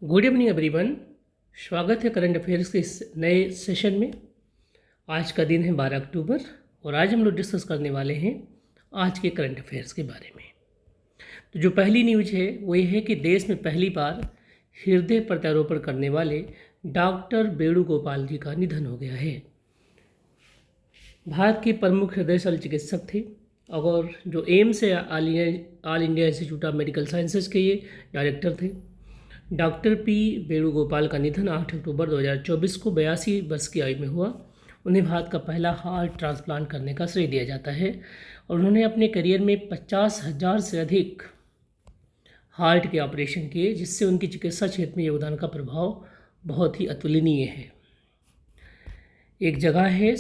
Good evening everyone. स्वागत है current affairs के इस नए सेशन में। आज का दिन है 12 अक्टूबर और आज हम लोग डिस्कस करने वाले हैं आज के करंट अफेयर्स के बारे में। तो जो पहली न्यूज है वो ये है कि देश में पहली बार हृदय प्रत्यारोपण करने वाले डॉक्टर वेणुगोपाल जी का निधन हो गया है। भारत के प्रमुख हृदय शल्य चिकित्सक थे और जो एम्स है all India institute of medical sciences के ये डायरेक्टर थे। डॉक्टर पी वेणुगोपाल का निधन 8 अक्टूबर 2024 को 82 वर्ष की आयु में हुआ। उन्हें भारत का पहला हार्ट ट्रांसप्लांट करने का श्रेय दिया जाता है और उन्होंने अपने करियर में 50,000 से अधिक हार्ट के ऑपरेशन किए, जिससे उनकी चिकित्सा क्षेत्र में योगदान का प्रभाव बहुत ही अतुलनीय है। एक जगह है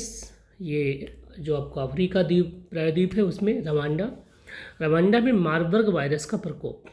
ये जो आपको अफ्रीका द्वीप प्रायद्वीप है उसमें रवांडा में मार्बर्ग वायरस का प्रकोप।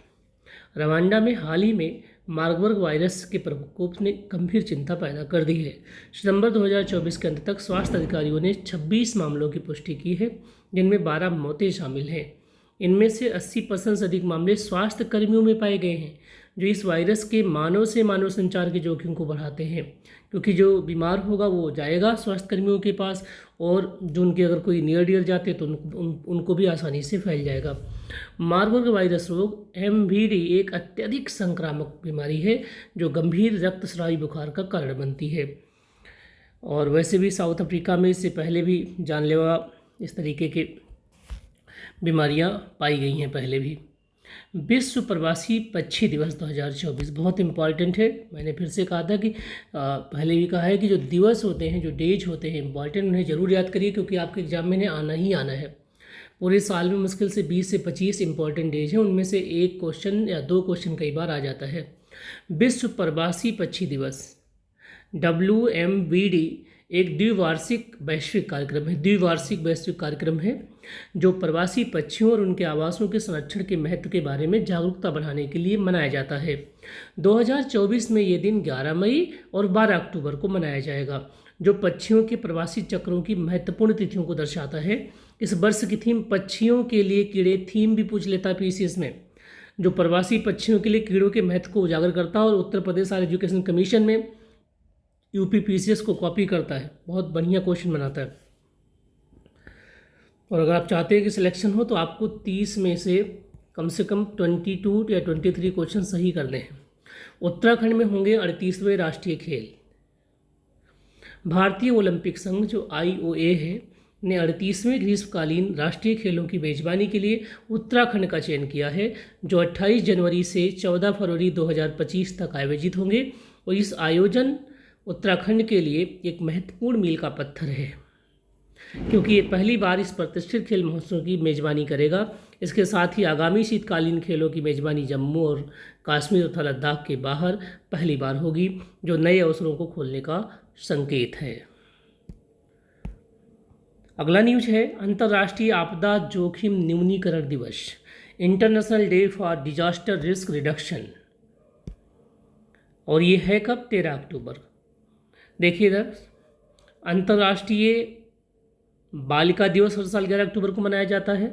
रवांडा में हाल ही में मार्बर्ग वायरस के प्रकोप ने गंभीर चिंता पैदा कर दी है। सितंबर 2024 के अंत तक स्वास्थ्य अधिकारियों ने 26 मामलों की पुष्टि की है, जिनमें 12 मौतें शामिल हैं। इनमें से 80% से अधिक मामले स्वास्थ्य कर्मियों में पाए गए हैं, जो इस वायरस के मानव से मानव संचार के जोखिम को बढ़ाते हैं, क्योंकि जो बीमार होगा वो जाएगा स्वास्थ्य कर्मियों के पास और जो उनके अगर कोई नियर डियर जाते तो उनको भी आसानी से फैल जाएगा। मार्बर्ग वायरस रोग MVD एक अत्यधिक संक्रामक बीमारी है जो गंभीर रक्तस्रावी बुखार का कारण बनती है। और वैसे भी साउथ अफ्रीका में इससे पहले भी जानलेवा इस तरीके के बीमारियां पाई गई हैं पहले भी। विश्व प्रवासी पक्षी दिवस 2024 बहुत इम्पॉर्टेंट है। मैंने फिर से कहा था कि पहले भी कहा है कि जो दिवस होते हैं, जो डेज होते हैं इम्पॉर्टेंट, उन्हें ज़रूर याद करिए, क्योंकि आपके एग्जाम में आना ही आना है। पूरे साल में मुश्किल से 20 से 25 इंपॉर्टेंट डेज हैं, उनमें से एक क्वेश्चन या दो क्वेश्चन कई बार आ जाता है। विश्व प्रवासी पक्षी दिवस WMVD एक द्विवार्षिक वैश्विक कार्यक्रम है जो प्रवासी पक्षियों और उनके आवासों के संरक्षण के महत्व के बारे में जागरूकता बढ़ाने के लिए मनाया जाता है। 2024 में ये दिन 11 मई और 12 अक्टूबर को मनाया जाएगा, जो पक्षियों के प्रवासी चक्रों की महत्वपूर्ण तिथियों को दर्शाता है। इस वर्ष की थीम पक्षियों के लिए कीड़े थीम भी पूछ लेता है PCS में, जो प्रवासी पक्षियों के लिए कीड़ों के महत्व को उजागर करता है और Uttar Pradesh higher education commission में UP PCS को कॉपी करता है। बहुत बढ़िया क्वेश्चन बनाता है। और अगर आप चाहते हैं कि सिलेक्शन हो तो आपको 30 में से कम 22 या 23 क्वेश्चन सही करने हैं। उत्तराखंड में होंगे 38वें राष्ट्रीय खेल। भारतीय ओलंपिक संघ जो IOA है ने 38वें ग्रीष्मकालीन राष्ट्रीय खेलों की मेजबानी के लिए उत्तराखंड का चयन किया है, जो 28 जनवरी से 14 फरवरी 2025 तक आयोजित होंगे। और इस आयोजन उत्तराखंड के लिए एक महत्वपूर्ण मील का पत्थर है, क्योंकि ये पहली बार इस प्रतिष्ठित खेल महोत्सव की मेजबानी करेगा। इसके साथ ही आगामी शीतकालीन खेलों की मेजबानी जम्मू और कश्मीर तथा लद्दाख के बाहर पहली बार होगी, जो नए अवसरों को खोलने का संकेत है। अगला न्यूज है अंतर्राष्ट्रीय आपदा जोखिम न्यूनीकरण दिवस, international day for disaster risk reduction. और ये है कब? 13 अक्टूबर। देखिए इधर, अंतर्राष्ट्रीय बालिका दिवस हर साल 11 अक्टूबर को मनाया जाता है,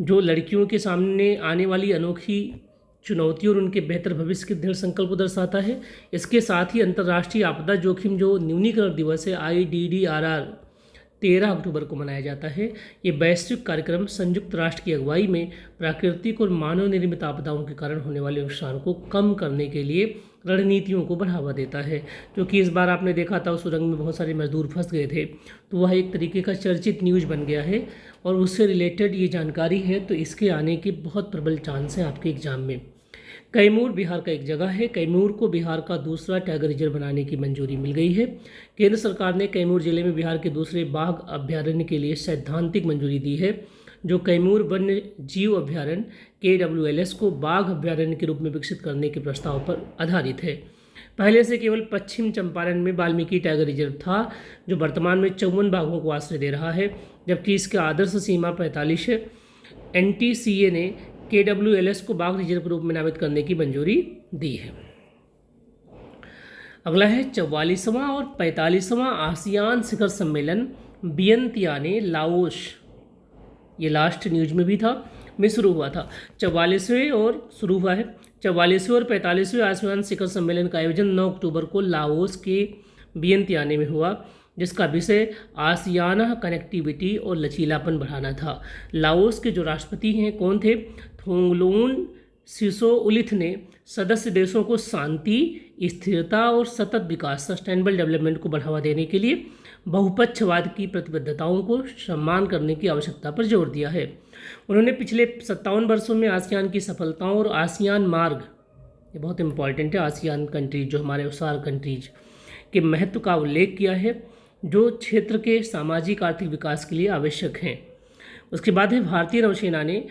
जो लड़कियों के सामने आने वाली अनोखी चुनौतियों और उनके बेहतर भविष्य के दृढ़ संकल्प को दर्शाता है। इसके साथ ही अंतर्राष्ट्रीय आपदा जोखिम जो न्यूनीकरण दिवस है IDDRR 13 अक्टूबर को मनाया जाता है। ये वैश्विक कार्यक्रम संयुक्त राष्ट्र की अगुवाई में प्राकृतिक और मानव निर्मित आपदाओं के कारण होने वाले नुकसान को कम करने के लिए रणनीतियों को बढ़ावा देता है। क्योंकि इस बार आपने देखा था उस सुरंग में बहुत सारे मजदूर फंस गए थे, तो वह एक तरीके का चर्चित न्यूज़ बन गया है और उससे रिलेटेड ये जानकारी है, तो इसके आने के बहुत प्रबल चांस हैं आपके एग्जाम में। कैमूर बिहार का एक जगह है। कैमूर को बिहार का दूसरा टाइगर रिजर्व बनाने की मंजूरी मिल गई है। केंद्र सरकार ने कैमूर जिले में बिहार के दूसरे बाघ अभ्यारण्य के लिए सैद्धांतिक मंजूरी दी है, जो कैमूर वन्य जीव अभ्यारण्य KWLS को बाघ अभ्यारण्य के रूप में विकसित करने के प्रस्ताव पर आधारित है। पहले से केवल पश्चिम चंपारण में वाल्मीकि टाइगर रिजर्व था, जो वर्तमान में 54 बाघों को आश्रय दे रहा है, जबकि इसका आदर्श सीमा 45 है। NTCA ने KWLS को बाघ रिजर्व के रूप में नामित करने की मंजूरी दी है। अगला है 44वां और 45वां आसियान शिखर सम्मेलन वियंतियाने लाओस। ये लास्ट न्यूज में भी था। में शुरू हुआ था। 44वें और शुरू हुआ है 44वें और 45वें आसियान शिखर सम्मेलन का आयोजन 9 अक्टूबर को लाओस के वियंतियाने में हुआ, जिसका विषय आसियाना कनेक्टिविटी और लचीलापन बढ़ाना था। लाओस के जो राष्ट्रपति हैं कौन थे? थोंगलून सिसोउलिथ ने सदस्य देशों को शांति, स्थिरता और सतत विकास सस्टेनेबल डेवलपमेंट को बढ़ावा देने के लिए बहुपक्षवाद की प्रतिबद्धताओं को सम्मान करने की आवश्यकता पर जोर दिया है। उन्होंने पिछले 57 वर्षों में आसियान की सफलताओं और आसियान मार्ग, ये बहुत इंपॉर्टेंट है, आसियान कंट्रीज जो हमारे उसार कंट्रीज के महत्व का उल्लेख किया है, जो क्षेत्र के सामाजिक आर्थिक विकास के लिए आवश्यक हैं। उसके बाद है भारतीय नौसेना ने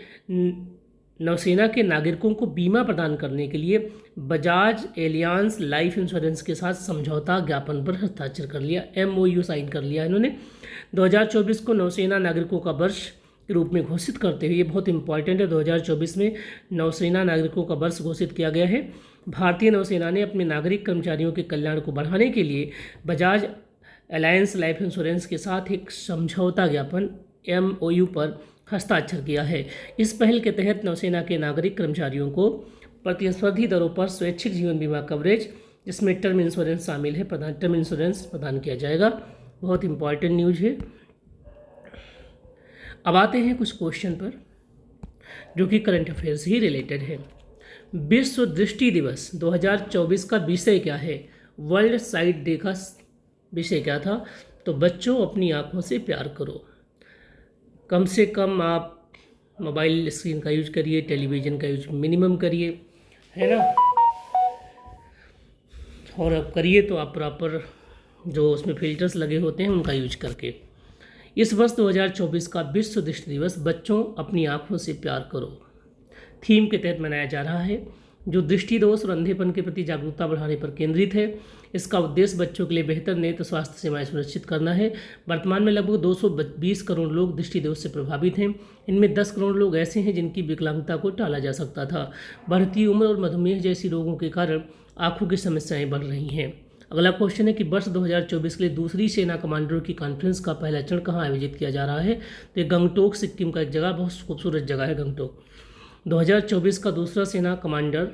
नौसेना के नागरिकों को बीमा प्रदान करने के लिए बजाज एलियांस लाइफ इंश्योरेंस के साथ समझौता ज्ञापन पर हस्ताक्षर कर लिया, MOU साइन कर लिया इन्होंने। 2024 को नौसेना नागरिकों का वर्ष के रूप में घोषित करते हुए, ये बहुत इंपॉर्टेंट है, 2024 में नौसेना नागरिकों का वर्ष घोषित किया गया है। भारतीय नौसेना ने अपने नागरिक कर्मचारियों के कल्याण को बढ़ाने के लिए बजाज एलायंस लाइफ इंश्योरेंस के साथ एक समझौता ज्ञापन MOU पर हस्ताक्षर किया है। इस पहल के तहत नौसेना के नागरिक कर्मचारियों को प्रतिस्पर्धी दरों पर स्वैच्छिक जीवन बीमा कवरेज, जिसमें टर्म इंश्योरेंस शामिल है, टर्म इंश्योरेंस प्रदान किया जाएगा। बहुत इंपॉर्टेंट न्यूज है। अब आते हैं कुछ क्वेश्चन पर जो कि करंट अफेयर से ही रिलेटेड है। विश्व दृष्टि दिवस 2024 का विषय क्या है? वर्ल्ड साइट डे का विषय क्या था? तो बच्चों अपनी आँखों से प्यार करो। कम से कम आप मोबाइल स्क्रीन का यूज करिए, टेलीविज़न का यूज मिनिमम करिए, है ना, और अब करिए तो आप प्रॉपर जो उसमें फिल्टर्स लगे होते हैं उनका यूज करके। इस वर्ष 2024 का विश्व दृष्टि दिवस बच्चों अपनी आँखों से प्यार करो थीम के तहत मनाया जा रहा है, जो दृष्टि दोष और अंधेपन के प्रति जागरूकता बढ़ाने पर केंद्रित है। इसका उद्देश्य बच्चों के लिए बेहतर नेत्र स्वास्थ्य सेवाएं सुनिश्चित करना है। वर्तमान में लगभग 220 करोड़ लोग दृष्टि दोष से प्रभावित हैं। इनमें 10 करोड़ लोग ऐसे हैं जिनकी विकलांगता को टाला जा सकता था। बढ़ती उम्र और मधुमेह जैसी रोगों के कारण आंखों की समस्याएं बढ़ रही हैं। अगला क्वेश्चन है कि वर्ष 2024 के लिए दूसरी सेना कमांडरों की कॉन्फ्रेंस का पहला चरण कहाँ आयोजित किया जा रहा है? तो ये गंगटोक सिक्किम का एक जगह, बहुत खूबसूरत जगह है गंगटोक। 2024 का दूसरा सेना कमांडर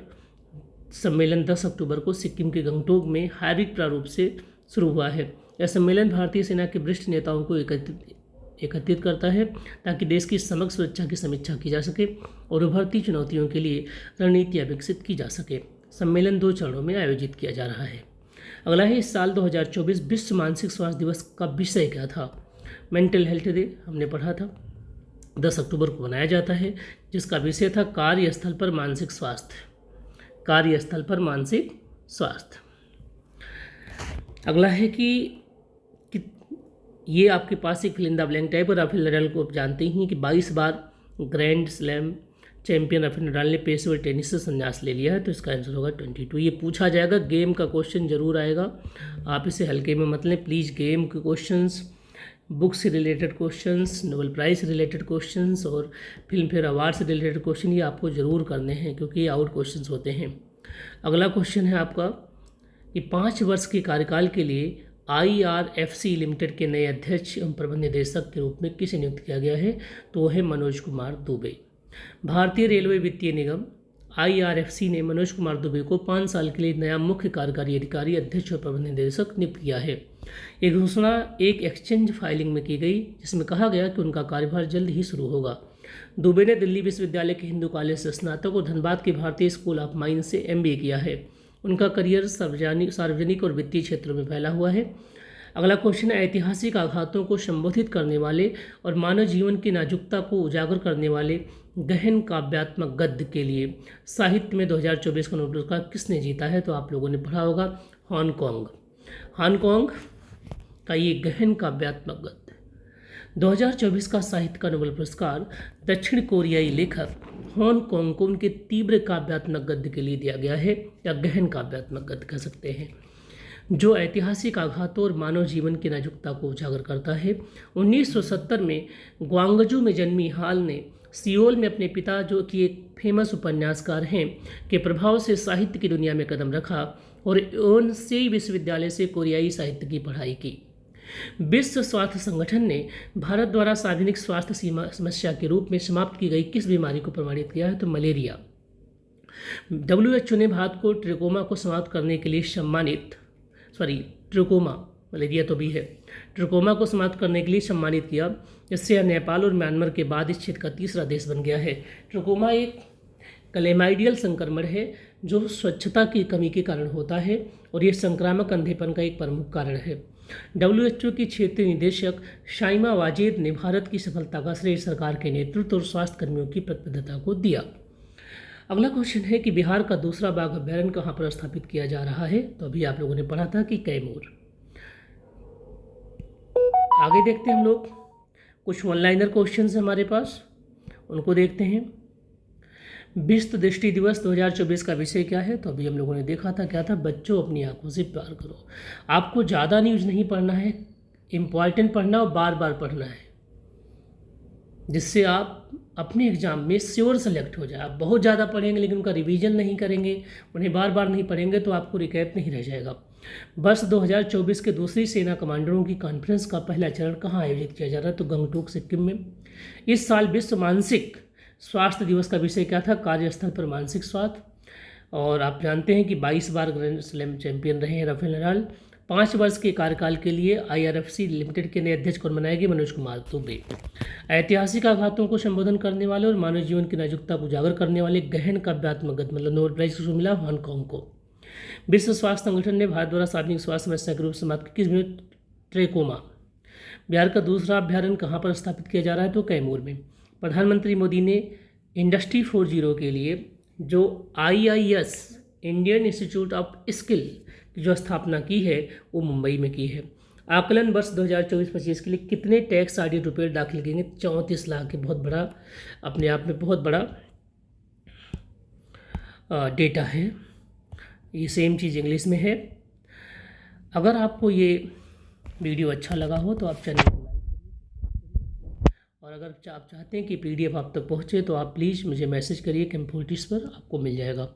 सम्मेलन 10 अक्टूबर को सिक्किम के गंगटोक में हाइब्रिड प्रारूप से शुरू हुआ है। यह सम्मेलन भारतीय सेना के वरिष्ठ नेताओं को एकत्रित करता है ताकि देश की समग्र सुरक्षा की समीक्षा की जा सके और उभरती चुनौतियों के लिए रणनीतियाँ विकसित की जा सके। सम्मेलन 2 चरणों में आयोजित किया जा रहा है। अगला है, इस साल 2024 विश्व मानसिक स्वास्थ्य दिवस का विषय क्या था? मेंटल हेल्थ डे हमने पढ़ा था, 10 अक्टूबर को मनाया जाता है, जिसका विषय था कार्यस्थल पर मानसिक स्वास्थ्य। कार्यस्थल पर मानसिक स्वास्थ्य। अगला है कि ये आपके पास एक fill in the blank type, और राफेल नडाल को आप जानते ही कि 22 बार grand slam champion Rafael Nadal ने पेशेवर टेनिस से संन्यास ले लिया है, तो इसका आंसर होगा 22। ये पूछा जाएगा, गेम का क्वेश्चन जरूर आएगा, आप इसे हल्के में मत लें प्लीज़। गेम के क्वेश्चंस, बुक से रिलेटेड क्वेश्चंस, नोबेल प्राइज़ से रिलेटेड क्वेश्चंस और फिल्म फेयर अवार्ड से रिलेटेड क्वेश्चन, ये आपको ज़रूर करने हैं क्योंकि ये आउट क्वेश्चंस होते हैं। अगला क्वेश्चन है आपका कि 5 वर्ष के कार्यकाल के लिए IRFC लिमिटेड के नए अध्यक्ष एवं प्रबंध निदेशक के रूप में किसे नियुक्त किया गया है? तो वह है मनोज कुमार दुबे। भारतीय रेलवे वित्तीय निगम IRFC ने मनोज कुमार दुबे को 5 साल के लिए नया मुख्य कार्यकारी अधिकारी, अध्यक्ष और प्रबंध निदेशक नियुक्त किया है। ये घोषणा एक एक्सचेंज फाइलिंग में की गई, जिसमें कहा गया कि उनका कार्यभार जल्द ही शुरू होगा। दुबे ने दिल्ली विश्वविद्यालय के हिंदू कॉलेज से स्नातक और धनबाद के भारतीय स्कूल ऑफ माइंस से MBA किया है। उनका करियर सार्वजनिक और वित्तीय क्षेत्रों में फैला हुआ है। अगला क्वेश्चन है, ऐतिहासिक आघातों को संबोधित करने वाले और मानव जीवन की नाजुकता को उजागर करने वाले गहन काव्यात्मक गद्य के लिए साहित्य में 2024 का नोबेल पुरस्कार किसने जीता है? तो आप लोगों ने पढ़ा होगा, हांगकांग का ये गहन काव्यात्मक गद्य। 2024 का साहित्य का नोबेल पुरस्कार दक्षिण कोरियाई लेखक हांगकांग को उनके तीव्र काव्यात्मक गद्य के लिए दिया गया है, या गहन काव्यात्मक गद्य कह सकते हैं, जो ऐतिहासिक आघातों और मानव जीवन की नाजुकता को उजागर करता है। 1970 में ग्वांगजू में जन्मी हाल ने सियोल में अपने पिता, जो कि एक फेमस उपन्यासकार हैं, के प्रभाव से साहित्य की दुनिया में कदम रखा और योनसेई विश्वविद्यालय से कोरियाई साहित्य की पढ़ाई की। विश्व स्वास्थ्य संगठन ने भारत द्वारा सार्वजनिक स्वास्थ्य सीमा समस्या के रूप में समाप्त की गई किस बीमारी को प्रमाणित किया है? तो मलेरिया। WHO ने भारत को ट्रिकोमा को समाप्त करने के लिए ट्रिकोमा, मलेरिया तो भी है, ट्रिकोमा को समाप्त करने के लिए सम्मानित किया, जिससे यह नेपाल और म्यांमार के बाद इस क्षेत्र का तीसरा देश बन गया है। ट्रिकोमा एक क्लेमाइडियल संक्रमण है जो स्वच्छता की कमी के कारण होता है और यह संक्रामक अंधेपन का एक प्रमुख कारण है। WHO की क्षेत्रीय निदेशक शाइमा वाजेद ने भारत की सफलता का श्रेय सरकार के नेतृत्व और स्वास्थ्य कर्मियों की प्रतिबद्धता को दिया। अगला क्वेश्चन है कि बिहार का दूसरा बाघ अभ्यारण्य कहाँ पर स्थापित किया जा रहा है? तो अभी आप लोगों ने पढ़ा था कि कैमूर। आगे देखते हैं हम लोग, कुछ वन लाइनर क्वेश्चन है हमारे पास, उनको देखते हैं। विश्व दृष्टि दिवस 2024 का विषय क्या है? तो अभी हम लोगों ने देखा था, क्या था? बच्चों अपनी आंखों से प्यार करो। आपको ज़्यादा न्यूज़ नहीं पढ़ना है, इम्पॉर्टेंट पढ़ना और बार बार पढ़ना है, जिससे आप अपने एग्ज़ाम में श्योर सेलेक्ट हो जाए। आप बहुत ज़्यादा पढ़ेंगे लेकिन उनका रिवीजन नहीं करेंगे, उन्हें बार बार नहीं पढ़ेंगे तो आपको रिकैप नहीं रह जाएगा। वर्ष 2024 के दूसरी सेना कमांडरों की कॉन्फ्रेंस का पहला चरण कहाँ आयोजित किया जा रहा है? तो गंगटोक, सिक्किम में। इस साल विश्व मानसिक स्वास्थ्य दिवस का विषय क्या था? कार्यस्थल पर मानसिक स्वास्थ्य। और आप जानते हैं कि 22 बार ग्रैंड स्लैम चैंपियन रहे हैं राफेल नडाल। 5 वर्ष के कार्यकाल के लिए IRFC लिमिटेड के नए अध्यक्ष कौन बनाए गए? मनोज कुमार दुबे। ऐतिहासिक आघातों को संबोधन करने वाले और मानव जीवन की नाजुकता को उजागर करने वाले गहन काव्यात्मक गद्य मतलब नोबेल प्राइज किसको मिला? हांगकांग को। विश्व स्वास्थ्य संगठन ने भारत द्वारा सार्वजनिक स्वास्थ्य समस्या के रूप में समाप्त की किस बीमारी? ट्रेकोमा। बिहार का दूसरा अभ्यारण्य कहाँ पर स्थापित किया जा रहा है? तो कैमूर में। प्रधानमंत्री मोदी ने इंडस्ट्री 4.0 के लिए जो IIS Indian institute of skill की जो स्थापना की है वो मुंबई में की है। आकलन वर्ष 2024-25 के लिए कितने टैक्स ऑडिट रुपये दाखिल किएंगे? 34 लाख के, बहुत बड़ा, अपने आप में बहुत बड़ा डेटा है। ये सेम चीज़ इंग्लिश में है। अगर आपको ये वीडियो अच्छा लगा हो तो आप चैनल को लाइक करिए, और अगर आप चाहते हैं कि PDF आप तक पहुँचे तो आप प्लीज़ मुझे मैसेज करिए, कंप्यूटर्स पर आपको मिल जाएगा।